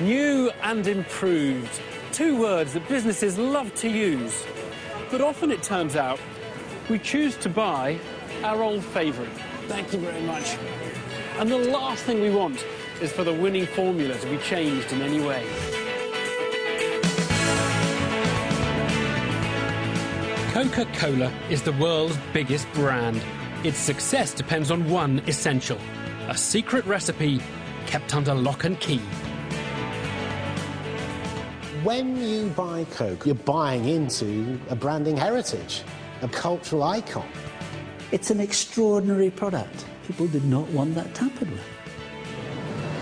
New and improved. Two words that businesses love to use. But often it turns out we choose to buy our old favourite. Thank you very much. And the last thing we want is for the winning formula to be changed in any way. Coca-Cola is the world's biggest brand. Its success depends on one essential: a secret recipe kept under lock and key. When you buy Coke, you're buying into a branding heritage, a cultural icon. It's an extraordinary product. People did not want that tampered with.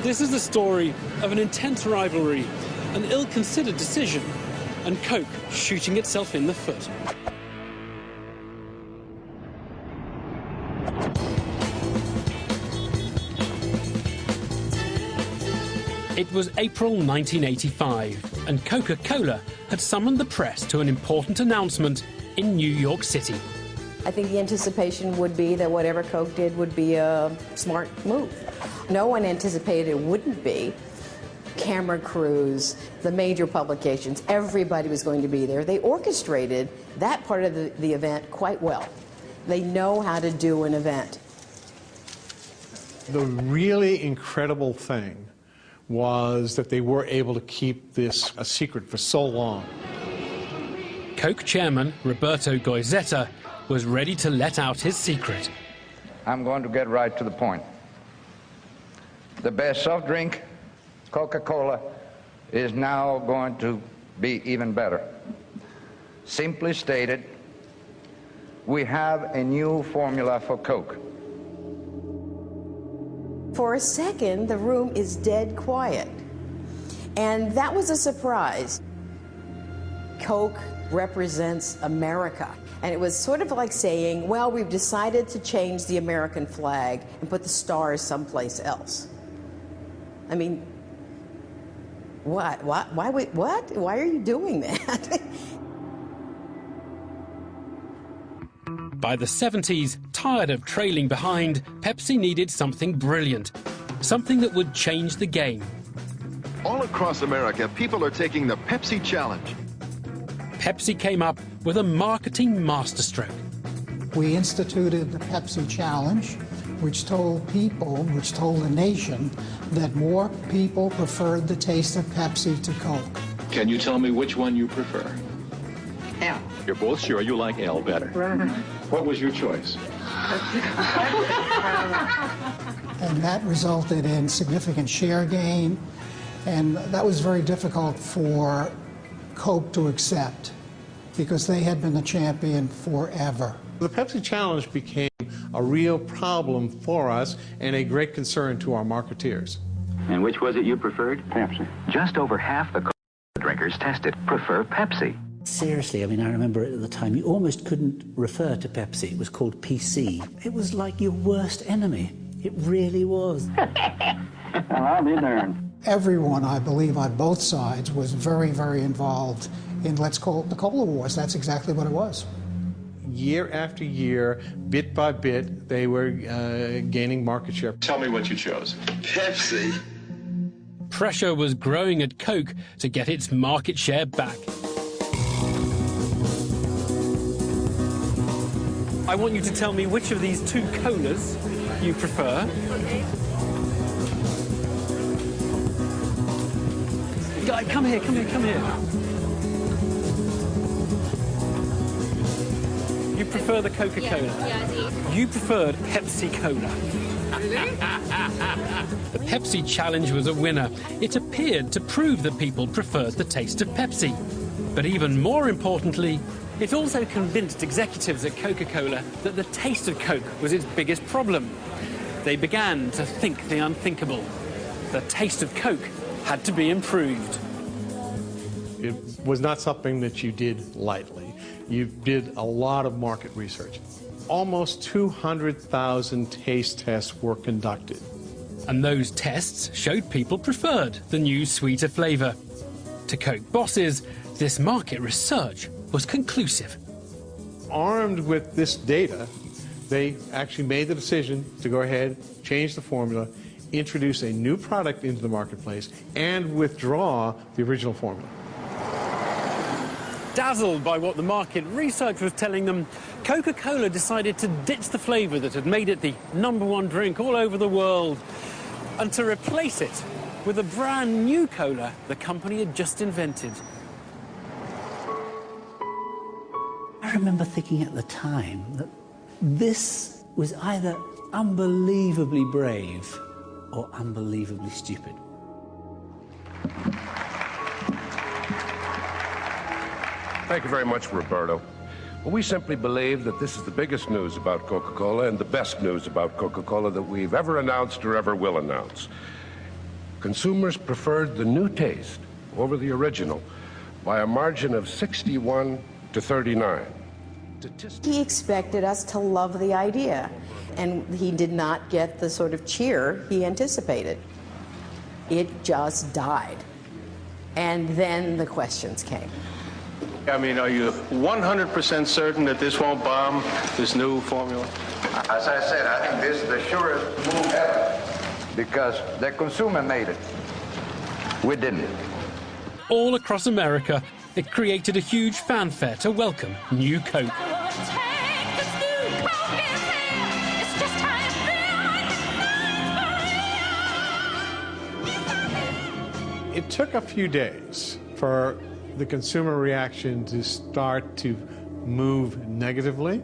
This is the story of an intense rivalry, an ill-considered decision, and Coke shooting itself in the foot. It was April 1985, and Coca-Cola had summoned the press to an important announcement in New York City. I think the anticipation would be that whatever Coke did would be a smart move. No one anticipated it wouldn't be. Camera crews, the major publications, everybody was going to be there. They orchestrated that part of the event quite well. They know how to do an event. The really incredible thing was that they were able to keep this a secret for so long. Coke chairman Roberto Goizueta was ready to let out his secret. I'm going to get right to the point. The best soft drink, Coca-Cola, is now going to be even better. Simply stated, we have a new formula for Coke. For a second, the room is dead quiet. And that was a surprise. Coke represents America. And it was sort of like saying, well, we've decided to change the American flag and put the stars someplace else. I mean, what? Why are you doing that? By the 70s, tired of trailing behind, Pepsi needed something brilliant, something that would change the game. All across America, people are taking the Pepsi Challenge. Pepsi came up with a marketing masterstroke. We instituted the Pepsi Challenge, which told the nation that more people preferred the taste of Pepsi to Coke. Can you tell me which one you prefer? L. You're both sure you like L better. What was your choice? And that resulted in significant share gain, and that was very difficult for Coke to accept because they had been the champion forever. The Pepsi Challenge became a real problem for us and a great concern to our marketeers. And which was it you preferred? Pepsi. Just over half the Coke drinkers tested prefer Pepsi. Seriously, I mean, I remember at the time you almost couldn't refer to Pepsi. It was called PC. It was like your worst enemy. It really was. Well, I'll be darned. Everyone, I believe, on both sides was very, very involved in, let's call it the Cola Wars. That's exactly what it was. Year after year, bit by bit, they were gaining market share. Tell me what you chose. Pepsi. Pressure was growing at Coke to get its market share back. I want you to tell me which of these two colas you prefer. Guy, come here. You prefer the Coca-Cola? Yeah, you preferred Pepsi Cola. The Pepsi Challenge was a winner. It appeared to prove that people preferred the taste of Pepsi. But even more importantly, it also convinced executives at Coca-Cola that the taste of Coke was its biggest problem. They began to think the unthinkable. The taste of Coke had to be improved. It was not something that you did lightly. You did a lot of market research. Almost 200,000 taste tests were conducted. And those tests showed people preferred the new sweeter flavour. To Coke bosses, this market research was conclusive. Armed with this data, they actually made the decision to go ahead, change the formula, introduce a new product into the marketplace and withdraw the original formula. Dazzled by what the market research was telling them, Coca-Cola decided to ditch the flavour that had made it the #1 drink all over the world and to replace it with a brand new cola the company had just invented. I remember thinking at the time that this was either unbelievably brave or unbelievably stupid. Thank you very much, Roberto. Well, we simply believe that this is the biggest news about Coca-Cola and the best news about Coca-Cola that we've ever announced or ever will announce. Consumers preferred the new taste over the original by a margin of 61 to 39. He expected us to love the idea, and he did not get the sort of cheer he anticipated. It just died. And then the questions came. I mean, are you 100% certain that this won't bomb, this new formula? As I said, I think this is the surest move ever because the consumer made it. We didn't. All across America, it created a huge fanfare to welcome new Coke. It took a few days for the consumer reaction to start to move negatively.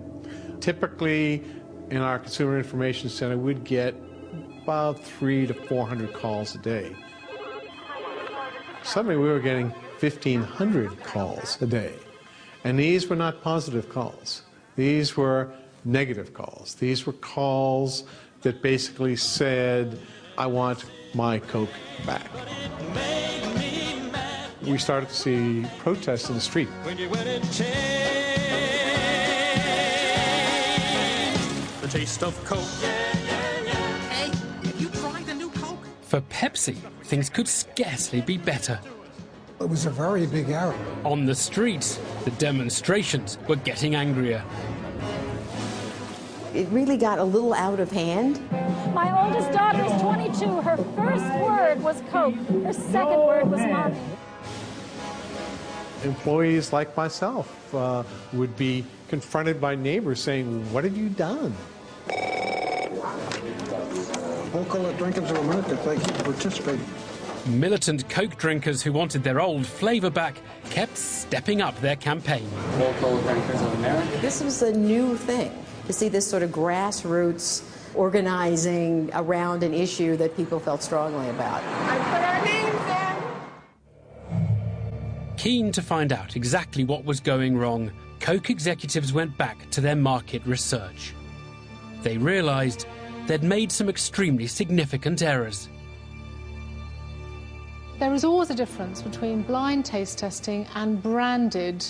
Typically, in our Consumer Information Center, we'd get about 300 to 400 calls a day. Suddenly, we were getting 1,500 calls a day. And these were not positive calls. These were negative calls. These were calls that basically said, I want my Coke back. We started to see protests in the street. The taste of Coke. Hey, have you tried the new Coke? For Pepsi, things could scarcely be better. It was a very big error. On the streets, the demonstrations were getting angrier. It really got a little out of hand. My oldest daughter is 22. Her first word was Coke. Her second word was Mommy. Employees like myself would be confronted by neighbors saying, what have you done? Coca-Cola drinkers of America, thank you for participating. Militant Coke drinkers who wanted their old flavour back kept stepping up their campaign. Coca-Cola drinkers of America. This was a new thing, to see this sort of grassroots organizing around an issue that people felt strongly about. I put our names in. Keen to find out exactly what was going wrong, Coke executives went back to their market research. They realized they'd made some extremely significant errors. There is always a difference between blind taste testing and branded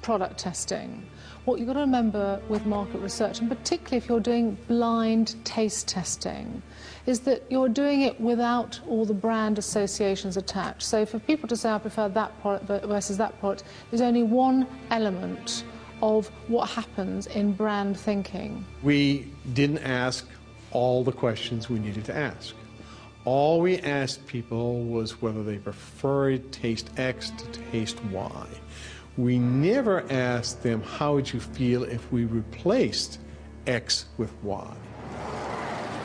product testing. What you've got to remember with market research, and particularly if you're doing blind taste testing, is that you're doing it without all the brand associations attached. So for people to say, I prefer that product versus that product, there's only one element of what happens in brand thinking. We didn't ask all the questions we needed to ask. All we asked people was whether they preferred taste X to taste Y. We never asked them, how would you feel if we replaced X with Y?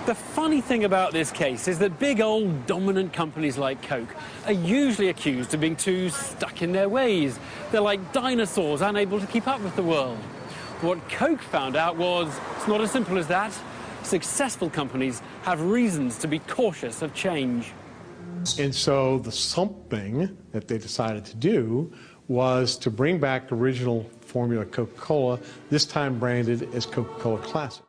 The funny thing about this case is that big old dominant companies like Coke are usually accused of being too stuck in their ways. They're like dinosaurs, unable to keep up with the world. What Coke found out was it's not as simple as that. Successful companies have reasons to be cautious of change. And so the something that they decided to do was to bring back original formula Coca-Cola, this time branded as Coca-Cola Classic.